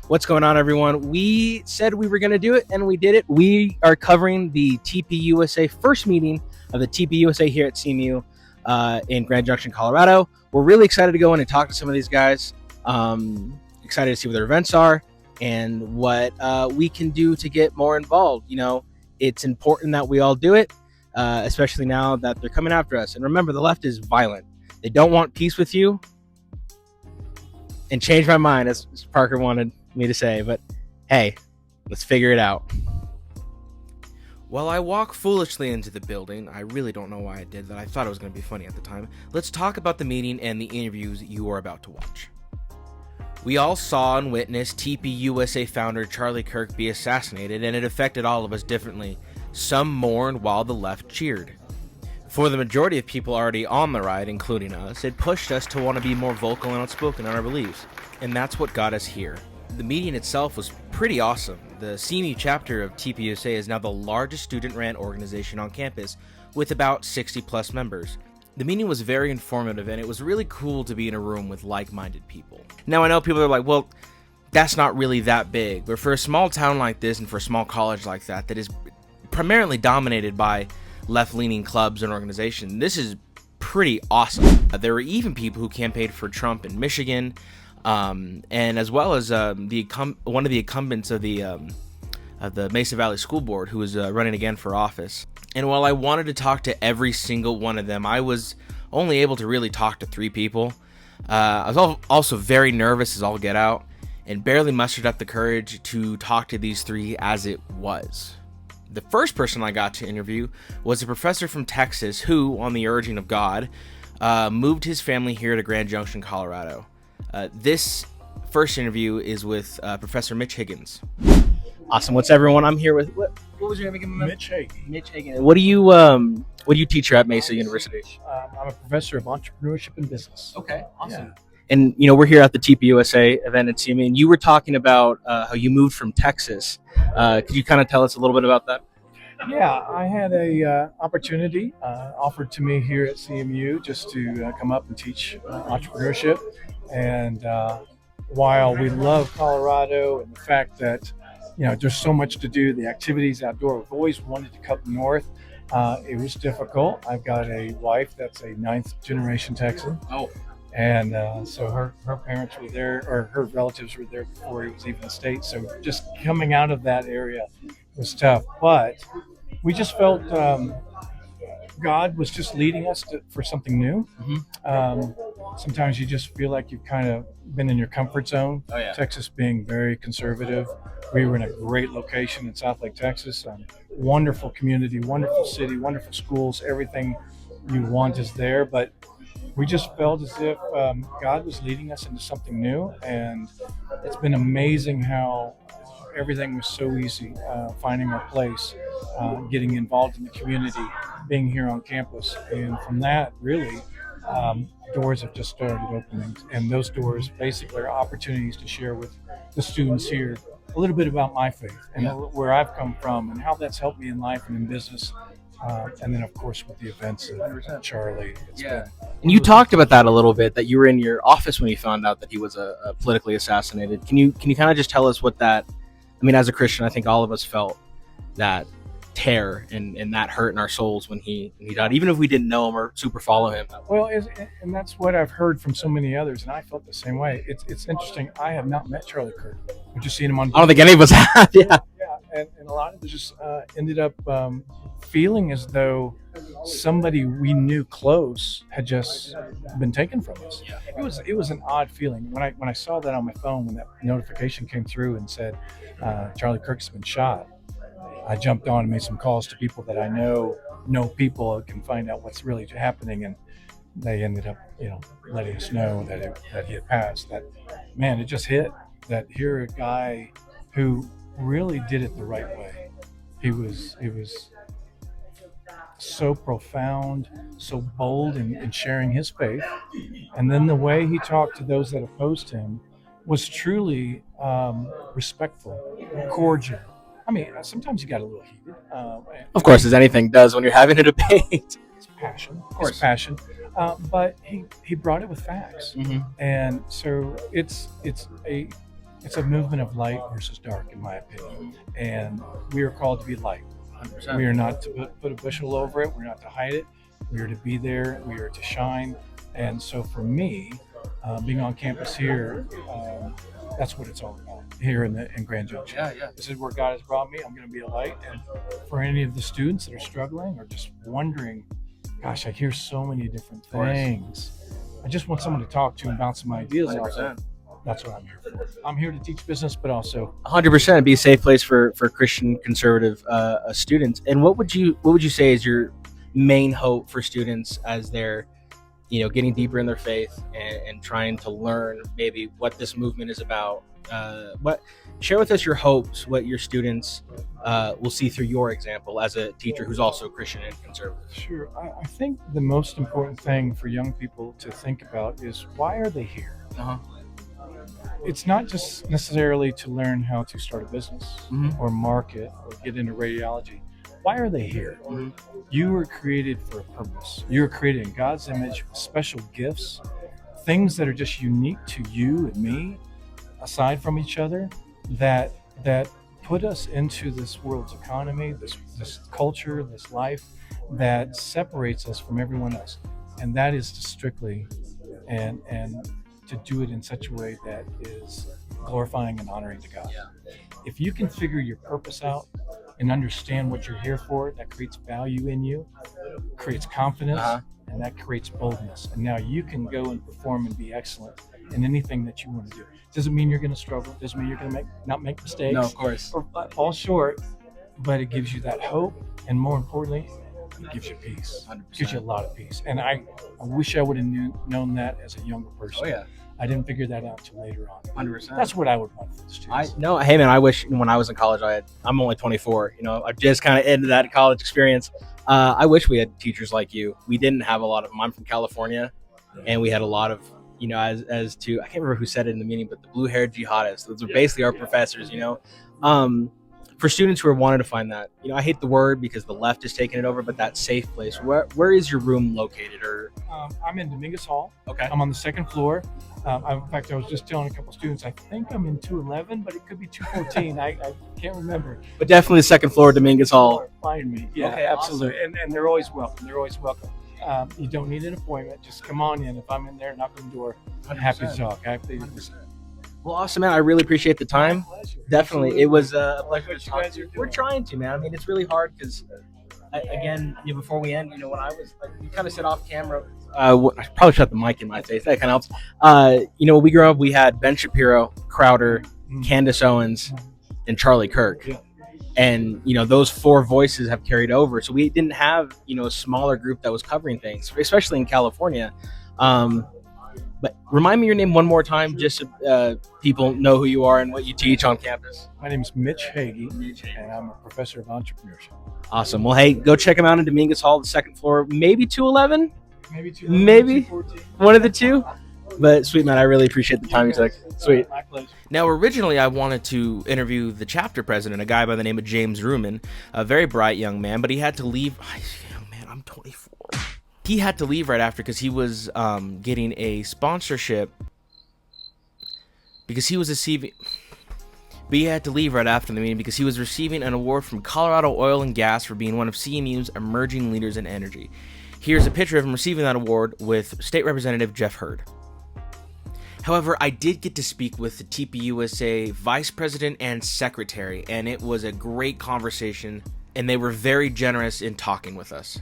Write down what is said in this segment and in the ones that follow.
What's going on, everyone? We said we were going to do it, and we did it. We are covering the TPUSA first meeting of the TPUSA here at CMU in Grand Junction, Colorado. We're really excited to go in and talk to some of these guys. Excited to see what their events are and what we can do to get more involved. You know, it's important that we all do it, especially now that they're coming after us. And remember, the left is violent. They don't want peace with you. And change my mind, as Parker wanted me to say, but hey, let's figure it out. While I walk foolishly into the building, I really don't know why I did that. I thought it was going to be funny at the time. Let's talk about the meeting and the interviews you are about to watch. We all saw and witnessed TPUSA founder Charlie Kirk be assassinated, and it affected all of us differently. Some mourned while the left cheered. For the majority of people already on the ride, including us, it pushed us to want to be more vocal and outspoken on our beliefs, and that's what got us here. The meeting itself was pretty awesome. The CMU chapter of TPUSA is now the largest student-ran organization on campus, with about 60 plus members. The meeting was very informative, and it was really cool to be in a room with like-minded people. Now, I know people are like, well, that's not really that big, but for a small town like this and for a small college like that is primarily dominated by left-leaning clubs and organizations, this is pretty awesome. There were even people who campaigned for Trump in Michigan, and as well as one of the incumbents of the Mesa Valley School Board, who was running again for office. And while I wanted to talk to every single one of them, I was only able to really talk to 3 people. I was also very nervous as all get out, and barely mustered up the courage to talk to these 3 as it was. The first person I got to interview was a professor from Texas who, on the urging of God, moved his family here to Grand Junction, Colorado. This first interview is with Professor Mitch Higgins. Awesome. What's everyone? I'm here with what was your name again? Mitch Hagen. Mitch Higgins. What do you teach here at Mesa University? I'm a professor of entrepreneurship and business. Okay, awesome. Yeah. And we're here at the TPUSA event at CMU, and you were talking about how you moved from Texas. Could you kind of tell us a little bit about that? Yeah, I had a opportunity offered to me here at CMU just to come up and teach entrepreneurship. And while we love Colorado and the fact that there's so much to do, the activities outdoor, I've always wanted to come north. It was difficult. I've got a wife that's a 9th generation Texan. Oh. And so her parents were there, or her relatives were there before he was even a state. So just coming out of that area was tough. But we just felt God was just leading us for something new. Mm-hmm. Sometimes you just feel like you've kind of been in your comfort zone. Oh, yeah. Texas being very conservative. We were in a great location in Southlake, Texas. Wonderful community, wonderful city, wonderful schools. Everything you want is there. But we just felt as if God was leading us into something new, and it's been amazing how everything was so easy, finding our place, getting involved in the community, being here on campus. And from that, really, doors have just started opening, and those doors basically are opportunities to share with the students here a little bit about my faith and where I've come from and how that's helped me in life and in business. And then, of course, with the events of Charlie. And you talked about that a little bit, that you were in your office when you found out that he was politically assassinated. Can you kind of just tell us what that, I mean, as a Christian, I think all of us felt that tear and that hurt in our souls when he died, even if we didn't know him or super follow him. Well, and that's what I've heard from so many others, and I felt the same way. It's interesting. I have not met Charlie Kirk. I've just seen him on. I don't think any of us have. Yeah. And a lot of us just ended up feeling as though somebody we knew close had just been taken from us. Yeah. It was an odd feeling when I saw that on my phone, when that notification came through and said Charlie Kirk's been shot. I jumped on and made some calls to people that I know people can find out what's really happening, and they ended up letting us know that he had passed. That, man, it just hit that here a guy who really did it the right way. He was so profound, so bold in sharing his faith, and then the way he talked to those that opposed him was truly respectful, cordial. I mean, sometimes you got a little heated. Of course, as anything does when you're having a debate. It's passion. Of course. It's passion. But he brought it with facts. Mm-hmm. And so it's a it's a movement of light versus dark, in my opinion. And we are called to be light. 100%. We are not to put a bushel over it. We're not to hide it. We are to be there. We are to shine. And so for me, being on campus here, that's what it's all about here in Grand Junction. Yeah. This is where God has brought me. I'm going to be a light. And for any of the students that are struggling or just wondering, gosh, I hear so many different things. I just want someone to talk to and bounce some ideas off of. That's what I'm here for. I'm here to teach business, but also 100% be a safe place for Christian conservative students. And what would you say is your main hope for students as they're getting deeper in their faith and trying to learn maybe what this movement is about? Share with us your hopes, what your students will see through your example as a teacher who's also Christian and conservative. Sure. I think the most important thing for young people to think about is, why are they here? It's not just necessarily to learn how to start a business or market or get into radiology. Why are they here? You were created for a purpose. You were created in God's image with special gifts, things that are just unique to you and me, aside from each other, that put us into this world's economy, this culture, this life that separates us from everyone else. And that is to strictly and to do it in such a way that is glorifying and honoring to God. If you can figure your purpose out and understand what you're here for, that creates value in you, creates confidence, and that creates boldness. And now you can go and perform and be excellent in anything that you want to do. Doesn't mean you're going to struggle. Doesn't mean you're going to not make mistakes. No, of course. Or fall short, but it gives you that hope, and more importantly, it gives you peace. 100%. It gives you a lot of peace. And I wish I would have known that as a younger person. Oh yeah. I didn't figure that out till later on. 100%. That's what I would want for the students. Hey man, I wish when I was in college, I'm only 24. I just kind of ended that college experience. I wish we had teachers like you. We didn't have a lot of them. I'm from California, and we had a lot of, as to, I can't remember who said it in the meeting, but the blue-haired jihadists. Those are basically our professors. For students who are wanting to find that, I hate the word because the left is taking it over, but that safe place. Where is your room located? Or I'm in Dominguez Hall. Okay. I'm on the second floor. In fact, I was just telling a couple students, I think I'm in 211, but it could be 214. I can't remember. But definitely the second floor, Dominguez Hall. Find me. Yeah, Okay, absolutely. Awesome. And they're always welcome. You don't need an appointment. Just come on in. If I'm in there, knock on the door. I'm happy to talk. Well, awesome, man. I really appreciate the time. Definitely. Absolutely. It was a pleasure to You talk guys to you. are doing. We're trying to, man. I mean, it's really hard because, again, before we end, when I was, you kind of said off camera, I probably shut the mic in my face. That kind of helps. When we grew up, we had Ben Shapiro, Crowder, Candace Owens, and Charlie Kirk. Yeah. And, those four voices have carried over. So we didn't have, a smaller group that was covering things, especially in California. But remind me your name one more time, just so people know who you are and what you teach on campus. My name is Mitch Hagee, and I'm a professor of entrepreneurship. Awesome. Well, hey, go check him out in Dominguez Hall, the second floor, maybe 211, Maybe 214. One of the two. But sweet, man, I really appreciate the time you took. Sweet. My pleasure. Now, originally, I wanted to interview the chapter president, a guy by the name of James Ruman, a very bright young man, but he had to leave. Man, I'm 24. He had to leave right after because he was getting a sponsorship because he was receiving. But he had to leave right after the meeting because he was receiving an award from Colorado Oil and Gas for being one of CMU's emerging leaders in energy. Here's a picture of him receiving that award with State Representative Jeff Hurd. However, I did get to speak with the TPUSA Vice President and Secretary, and it was a great conversation, and they were very generous in talking with us.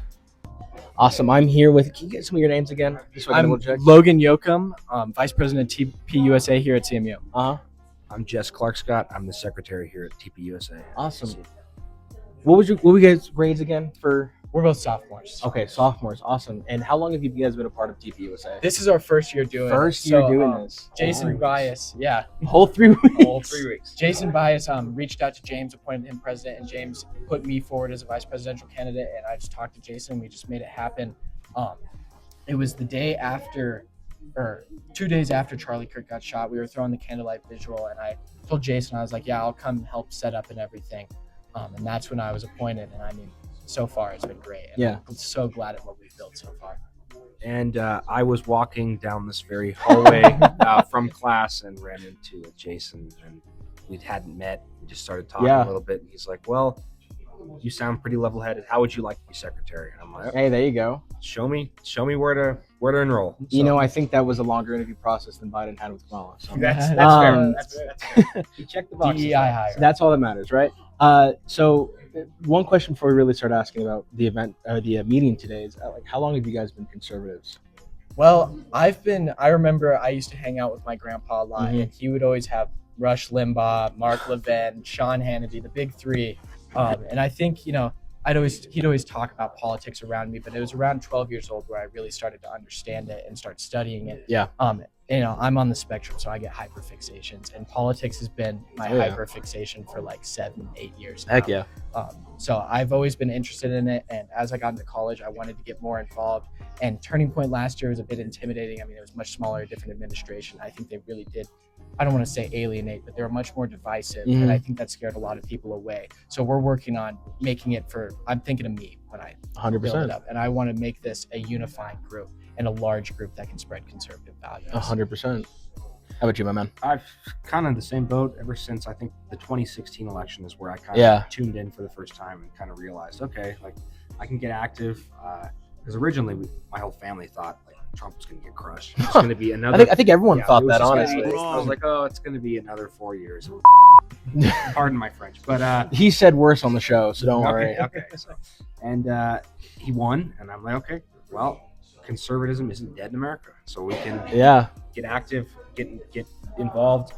Awesome. I'm here with, can you get some of your names again? I'm Logan Yoakum, Vice President TPUSA here at CMU. I'm Jess Clark Scott. I'm the secretary here at TPUSA. Awesome. What were you guys' grades again for? We're both sophomores. Okay, sophomores. Awesome. And how long have you guys been a part of TPUSA? This is our first year doing First year doing this. Jason Bias, yeah. Whole 3 weeks. All 3 weeks. Jason Bias reached out to James, appointed him president, and James put me forward as a vice presidential candidate, and I just talked to Jason. We just made it happen. It was the day after, or 2 days after Charlie Kirk got shot. We were throwing the candlelight visual, and I told Jason, I was like, yeah, I'll come help set up and everything. And that's when I was appointed, and I mean, so far it's been great. And Yeah. I'm so glad at what we've built so far. And I was walking down this very hallway from class and ran into Jason, and we hadn't met. We just started talking Yeah. a little bit, and he's like, "Well, you sound pretty level-headed. How would you like to be secretary?" And I'm like, Hey, there you go. "Show me where to enroll." You So- know, I think that was a longer interview process than Biden had with Kamala. So That's fair. Um, That's fair. You check the boxes. DEI hire. that's all that matters, right? So one question before we really start asking about the event or the meeting today is like, how long have you guys been conservatives? Well, I remember I used to hang out with my grandpa a lot, Mhm. and he would always have Rush Limbaugh, Mark Levin, Sean Hannity, the big three. And I think, he'd always talk about politics around me, but it was around 12 years old where I really started to understand it and start studying it. Yeah. I'm on the spectrum, so I get hyperfixations, and politics has been my Oh, yeah. hyperfixation for like 7-8 years now. Heck yeah. So I've always been interested in it, and as I got into college, I wanted to get more involved. And Turning Point last year was a bit intimidating. I mean, it was much smaller, a different administration. I think they really did, I don't want to say alienate, but they were much more divisive, Mhm. and I think that scared a lot of people away. So we're working on making it I'm thinking of me when I 100%. build it up, and I want to make this a unifying group and a large group that can spread conservative values. 100%. How about you, my man? I've kind of in the same boat ever since I think the 2016 election is where I kind of Yeah. tuned in for the first time and kind of realized, okay, like I can get active. Because originally my whole family thought like Trump was going to get crushed. It's going to be another. I think everyone Yeah, thought it was that, just gonna honestly. be- I was like, oh, it's going to be another 4 years. Pardon my French, but He said worse on the show, so don't worry. Okay. So, and he won, and I'm like, okay, well, conservatism isn't dead in America, so we can Yeah. get active, get involved.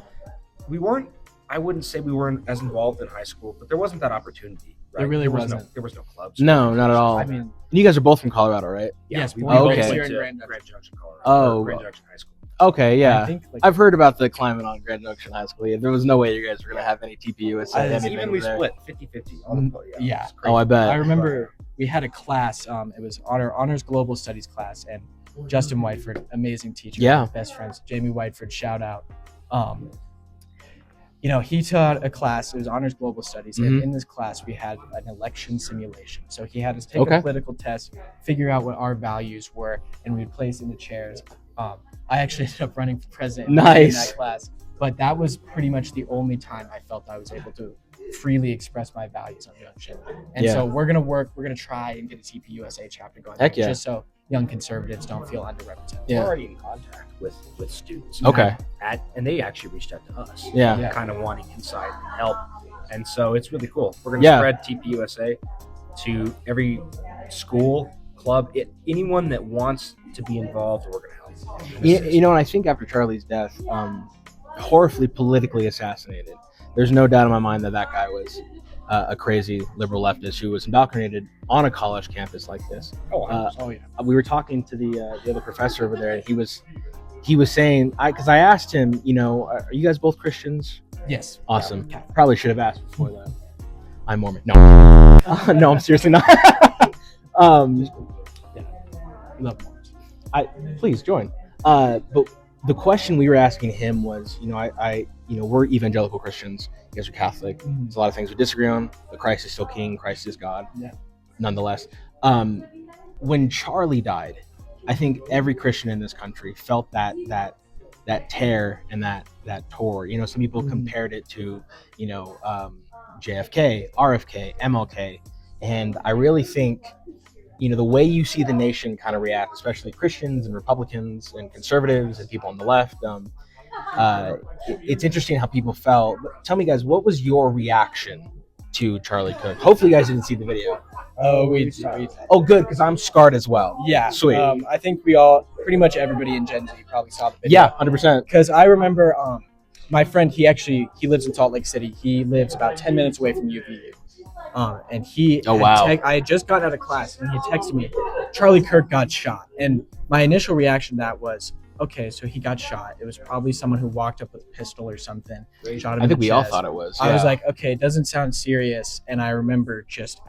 We weren't. I wouldn't say we weren't as involved in high school, but there wasn't that opportunity. Right? There really was wasn't. there was no clubs. No, not at all. I mean, You guys are both from Colorado, right? Yes, we we both both went here to in Grand Junction, Colorado. Oh. or Grand Junction High School. Okay, I yeah. think like, I've heard about the climate on Grand Junction High School. Yeah, there was no way you guys were going to have any TPUSA. It's It's anything evenly there. split, 50-50. yeah. It's crazy. Oh, I bet. I remember we had a class. It was honors global studies class, and Justin Whiteford, amazing teacher. Yeah. one of my best friends. Jamie Whiteford, shout out. He taught a class. It was honors global studies, Mhm. and in this class we had an election simulation. So he had us take Okay. a political test, figure out what our values were, and we'd place in the chairs. I actually ended up running for president in Nice. that class, but that was pretty much the only time I felt I was able to freely express my values on Junction. And Yeah. so we're gonna try and get a TPUSA chapter going, Heck yeah. just so young conservatives don't feel underrepresented. Yeah. We're already in contact with students. Okay. And they actually reached out to us. Yeah. Yeah. Kind of wanting insight and help. And so it's really cool. We're going to Yeah. spread TPUSA to every school, club, anyone that wants to be involved, we're going to help. You know, and I think after Charlie's death, horribly politically assassinated, there's no doubt in my mind that guy was a crazy liberal leftist who was indoctrinated on a college campus like this. Oh, Oh yeah. We were talking to the other professor over there, and he was saying, because I asked him, are you guys both Christians? Yes. Awesome. Yeah. Probably should have asked before that. I'm Mormon. No, no, I'm seriously not. Love Mormons. Please join. But the question we were asking him was, we're evangelical Christians. You guys are Catholic. There's a lot of things we disagree on, but Christ is still King. Christ is God. Yeah. Nonetheless, when Charlie died, I think every Christian in this country felt that tear and that tore. Some people compared it to, JFK, RFK, MLK, and I really think, the way you see the nation kind of react, especially Christians and Republicans and conservatives and people on the left, it's interesting how people felt. Tell me, guys, what was your reaction to Charlie Cook? Hopefully, you guys didn't see the video. Oh, we Oh, good, because I'm scarred as well. yeah. Sweet. I think we all, pretty much everybody in Gen Z probably saw the video. Yeah, 100%. Because I remember my friend, he lives in Salt Lake City. He lives about 10 minutes away from UVU. And he Oh, wow. I had just gotten out of class, and he texted me, Charlie Kirk got shot. And my initial reaction to that was, okay, so he got shot. It was probably someone who walked up with a pistol or something. Shot him I in think the we all chest. thought it was. I was yeah. like, okay, it doesn't sound serious. And I remember just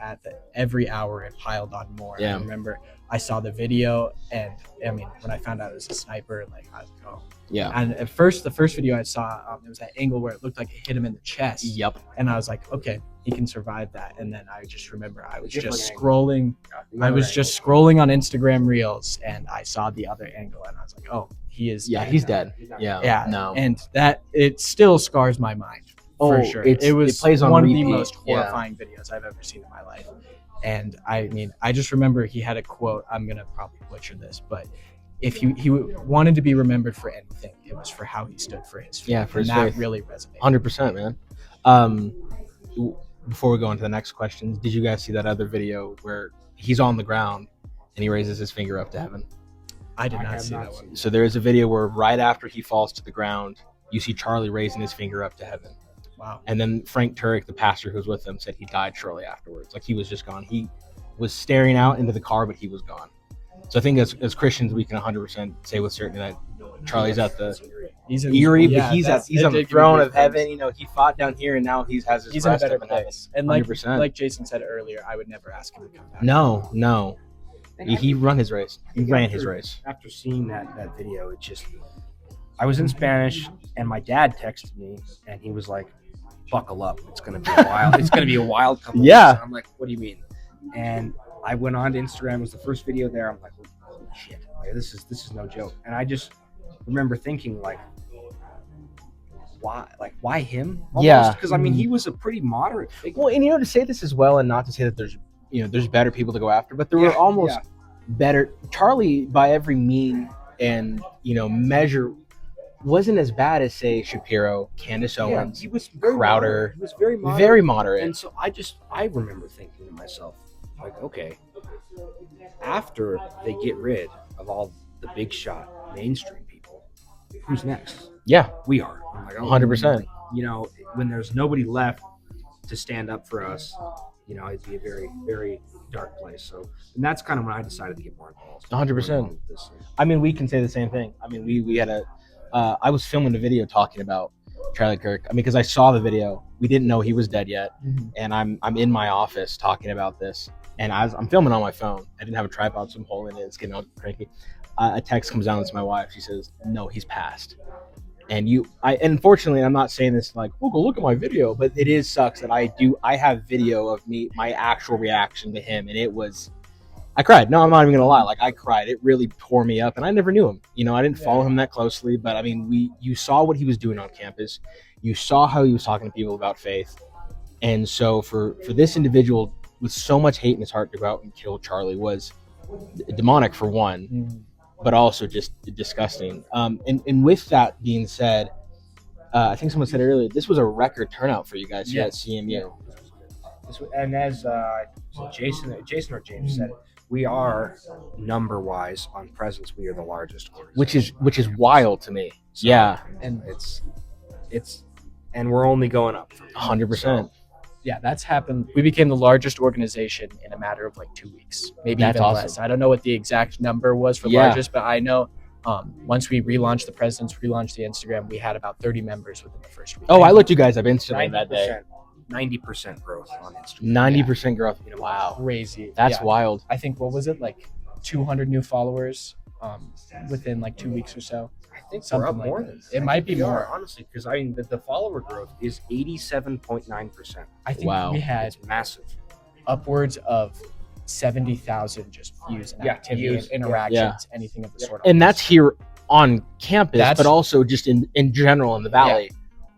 every hour it piled on more. Yeah. I remember I saw the video, and I mean, when I found out it was a sniper, like I was like, oh. Yeah. And at first, the first video I saw, it was that angle where it looked like it hit him in the chest. Yep. And I was like, okay, he can survive that. And then I just remember I was Different just angle. scrolling. The I other was angle. just scrolling on Instagram Reels, and I saw the other angle, and I was like, oh, he is. Yeah, dead. he's dead. He's not Yeah. Yeah. No. And that it still scars my mind. For sure. It was plays on one of repeat. the most Yeah. horrifying videos I've ever seen in my life. And I mean, I just remember he had a quote. I'm gonna probably butcher this, but if he wanted to be remembered for anything, it was for how he stood for his faith. Yeah, for his and that faith. really resonated. 100%, man. Before we go into the next questions, did you guys see that other video where he's on the ground and he raises his finger up to heaven? I did I not have see not that seen one. So there is a video where right after he falls to the ground, you see Charlie raising his finger up to heaven. Wow. And then Frank Turek, the pastor who was with him, said he died shortly afterwards. Like he was just gone. He was staring out into the car, but he was gone. So I think as Christians, we can 100% say with certainty that Charlie's at the He's in, Erie, yeah, but he's that's- on it the did give me throne of goosebumps. heaven. You know, he fought down here, and now he has his He's in a rest better up in heaven. place. And like 100%. like Jason said earlier, I would never ask him to come back. No. And He run his race. He think ran after- his race. After seeing that video, it just, I was in Spanish, and my dad texted me, and he was like, "Buckle up, it's gonna be a wild. It's gonna be a wild couple." Yeah. Weeks. And I'm like, "What do you mean?" And I went on to Instagram. It was the first video there. I'm like, "Holy shit! Like, this is no joke." And I just remember thinking, like, why him? Yeah. Because I mean, he was a pretty moderate figure. Well, and you know, to say this as well, and not to say that there's better people to go after, but there were Yeah, almost yeah. better. Charlie, by every mean and measure, wasn't as bad as say Shapiro, Candace Owens, he was very Crowder. moderate. He was very moderate. very moderate. And so I remember thinking to myself, like, okay, after they get rid of all the big shot mainstream people, who's next? Yeah, We are. I'm like, 100%. You know, when there's nobody left to stand up for us, it'd be a very, very dark place. So, and that's kind of when I decided to get more involved. 100%. This, I mean, we can say the same thing. I mean, we had I was filming a video talking about Charlie Kirk. I mean, because I saw the video, we didn't know he was dead yet, and I'm in my office talking about this, and I'm filming on my phone. I didn't have a tripod, so I'm holding it. It's getting all cranky. A text comes down to my wife. She says, "No, he's passed." And unfortunately, I'm not saying this like, "Oh, go look at my video," but it sucks that I have video of my actual reaction to him, and I cried. No, I'm not even gonna lie. Like I cried. It really tore me up, and I never knew him. I didn't follow him that closely, but I mean, you saw what he was doing on campus. You saw how he was talking to people about faith, and so for this individual with so much hate in his heart to go out and kill Charlie was demonic for one, but also just disgusting. And with that being said, I think someone said earlier, this was a record turnout for you guys here at CMU. and as Jason or James said, we are number wise on presence. We are the largest organization. Which is wild to me. So, Yeah, and it's and we're only going up. 100%. Yeah, that's happened. We became the largest organization in a matter of like 2 weeks, maybe That's even awesome. less. I don't know what the exact number was for Yeah. largest, but I know once we relaunched the Presidents, relaunched the Instagram, we had about 30 members within the first week. Oh, I looked you guys up instantly that day. 90% growth on Instagram. 90% growth. Wow, Crazy. that's Yeah. wild. I think, what was it, like 200 new followers within like 2 weeks or so. I think Something we're up like more that. than It might be we are, more. honestly, because I mean the follower growth is 87.9%. I think Wow. we had It's massive. upwards of 70,000 just views and Yeah, activity views. and interactions, Yeah. anything of the sort. And that's here on campus, That's- but also just in general in the valley.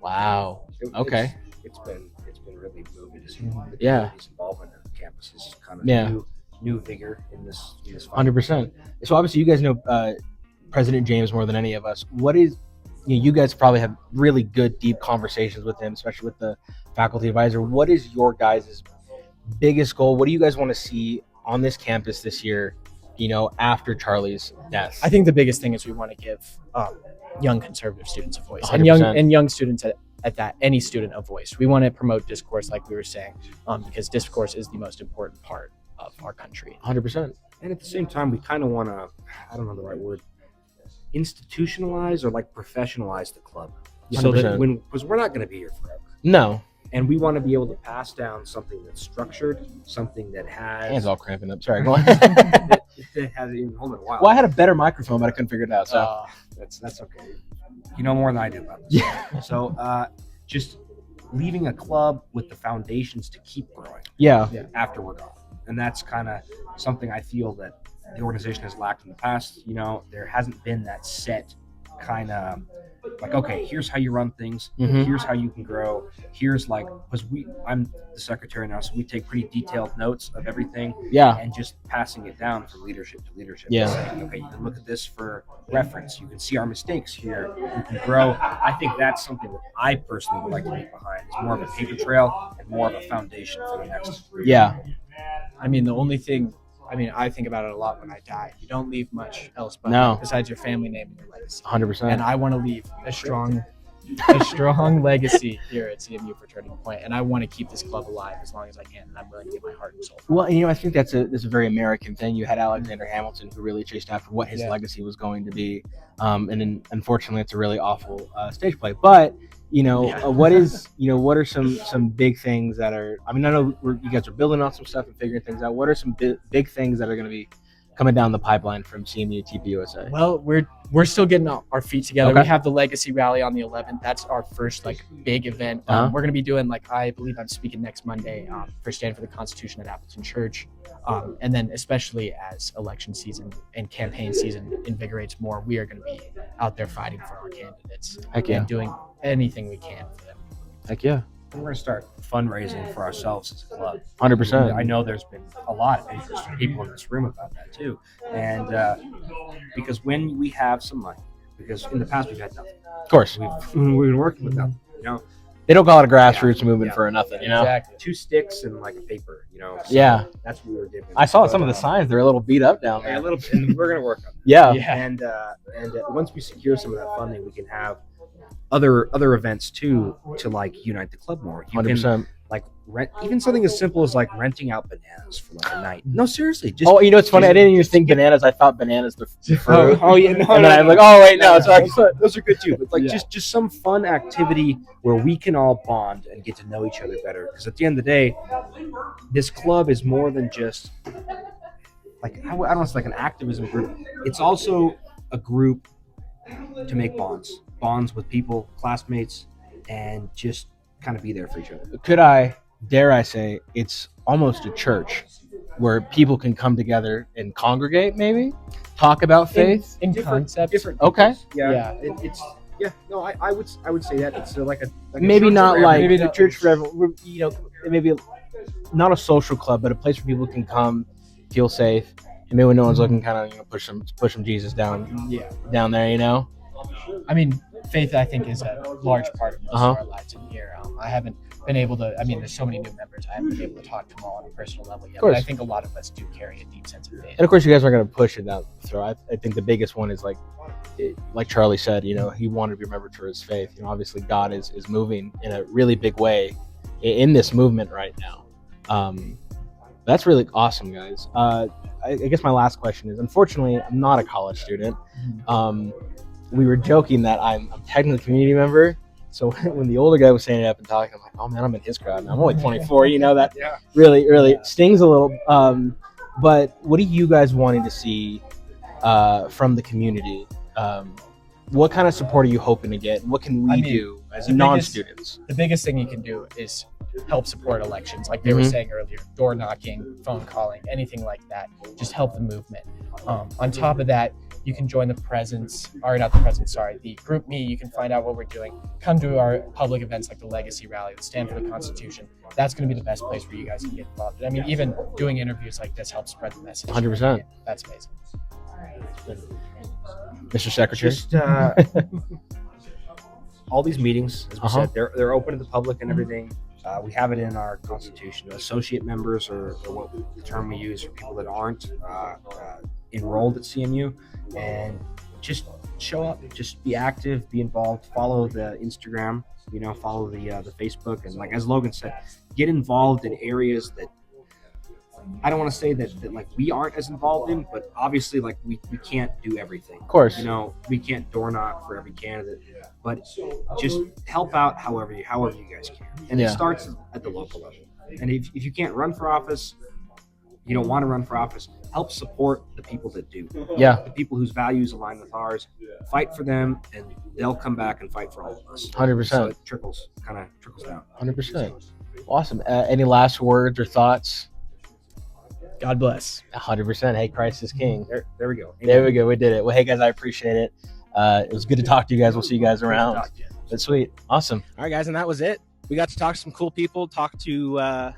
Wow. It- Okay. It's been really moving to see Mhm. the Yeah. community's involvement in the campus is kind of Yeah. new vigor in this fight. 100%. So obviously you guys know President James more than any of us. What is, you guys probably have really good, deep conversations with him, especially with the faculty advisor. What is your guys' biggest goal? What do you guys want to see on this campus this year, after Charlie's death? I think the biggest thing is we want to give young conservative students a voice, 100%. and young students at that, any student a voice. We want to promote discourse, like we were saying, because discourse is the most important part of our country. 100%. And at the same time, we kind of want to, I don't know the right word, institutionalize or like professionalize the club. So 100%. that because we're not going to be here forever. No. And we want to be able to pass down something that's structured, something that has Hands all cramping up. Sorry, go on. that has even hold on a while. Well, I had a better microphone, but I couldn't figure it out. So that's okay. You know more than I do about this. Yeah. So just leaving a club with the foundations to keep growing. Yeah. After we're gone, and that's kind of something I feel that the organization has lacked in the past. You know, there hasn't been that set kind of like, okay, here's how you run things. Mhm. Here's how you can grow. Here's like, because I'm the secretary now, so we take pretty detailed notes of everything. Yeah. And just passing it down from leadership to leadership. Yeah. Saying, okay, you can look at this for reference. You can see our mistakes here. You can grow. I think that's something that I personally would like to leave behind. It's more of a paper trail and more of a foundation for the next group. Yeah. I mean, the only thing, I think about it a lot when I die. You don't leave much else behind No. besides your family name and your legacy. 100%. And I want to leave a strong legacy here at CMU for Turning Point, and I want to keep this club alive as long as I can, and I'm willing to give my heart and soul. Well, I think that's a very American thing. You had Alexander Hamilton, who really chased after what his legacy was going to be, and then unfortunately, it's a really awful stage play. But what are some big things that are? I know you guys are building on some stuff and figuring things out. What are some big things that are going to be coming down the pipeline from CMU TPUSA? Well, we're still getting our feet together. Okay. We have the Legacy Rally on the 11th. That's our first big event. We're going to be doing I believe I'm speaking next Monday for Stand for the Constitution at Appleton Church, and then especially as election season and campaign season invigorates more, we are going to be out there fighting for our candidates. Heck yeah. And doing anything we can for them. Heck yeah. We're going to start fundraising for ourselves as a club. 100%. I know there's been a lot of interest from people in this room about that too. And because when we have some money, because in the past we've had nothing. Of course. We've been working with nothing, They don't call it a grassroots movement for nothing, Exactly. 2 sticks and like a paper, So yeah. that's what we were doing. I saw some of the signs. They're a little beat up down there. A little bit, and we're going to work on it. Yeah. And once we secure some of that funding, we can have other events too to unite the club more. You 100%. can rent even something as simple as renting out bananas for a night. No, seriously. Just, it's funny. I didn't even think bananas. I thought bananas the fruit. Oh yeah, no, and then I'm like, oh wait, no, it's actually those are good too. But just some fun activity where we can all bond and get to know each other better. Because at the end of the day, this club is more than just I don't know, it's like an activism group. It's also a group to make bonds with people, classmates, and just kind of be there for each other. Dare I say, it's almost a church where people can come together and congregate, maybe talk about faith in concept. Different. Okay. Yeah. I would say that it's like a maybe not maybe the church for everyone. Maybe not a social club, but a place where people can come, feel safe, and maybe when no one's looking, kind of push some Jesus down there. Faith, I think, is a large part of most of our lives in here. I haven't been able to, there's so many new members, I haven't been able to talk to them all on a personal level yet, but I think a lot of us do carry a deep sense of faith. And of course, you guys are going to push it down the throat. I think the biggest one is like Charlie said, he wanted to be remembered for his faith. Obviously God is moving in a really big way in this movement right now. That's really awesome, guys. I guess my last question is, unfortunately, I'm not a college student. We were joking that I'm technically a community member. So when the older guy was standing up and talking, I'm like, oh man, I'm in his crowd. And I'm only 24. That really stings a little. But what are you guys wanting to see from the community? What kind of support are you hoping to get? What can we do as non-students? The biggest thing you can do is help support elections, like they were saying earlier, door knocking, phone calling, anything like that. Just help the movement. On top of that, you can join the group me. You can find out what we're doing. Come to our public events like the Legacy Rally, the Stand for the Constitution. That's going to be the best place where you guys can get involved. Even doing interviews like this helps spread the message. 100%. That's amazing. Mr. Secretary. Just all these meetings, as we said, they're open to the public and everything. We have it in our constitution. Associate members, or what the term we use for people that aren't enrolled at CMU, and just show up, just be active, be involved, follow the Instagram, follow the Facebook, and as Logan said, get involved in areas that I don't want to say that we aren't as involved in, but obviously we can't do everything. Of course. We can't door knock for every candidate, but just help out however you guys can. And it starts at the local level. And if you can't run for office, you don't want to run for office, help support the people that do. Yeah, The people whose values align with ours, fight for them, and they'll come back and fight for all of us. 100%. So it kind of trickles down. 100%. Awesome. Any last words or thoughts? God bless. 100%. Hey, Christ is King. There we go. There we go. We did it. Well, hey guys, I appreciate it. It was good to talk to you guys. We'll see you guys around. That's sweet. Awesome. All right, guys, and that was it. We got to talk to some cool people. Talk to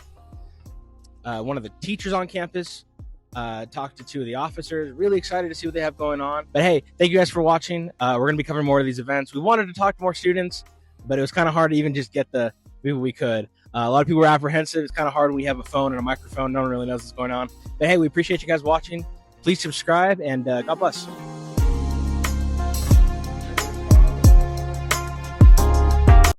one of the teachers on campus. Talk to 2 of the officers. Really excited to see what they have going on. But hey, thank you guys for watching. We're going to be covering more of these events. We wanted to talk to more students, but it was kind of hard to even just get the people we could. A lot of people were apprehensive. It's kind of hard when we have a phone and a microphone. No one really knows what's going on. But hey, we appreciate you guys watching. Please subscribe, and God bless.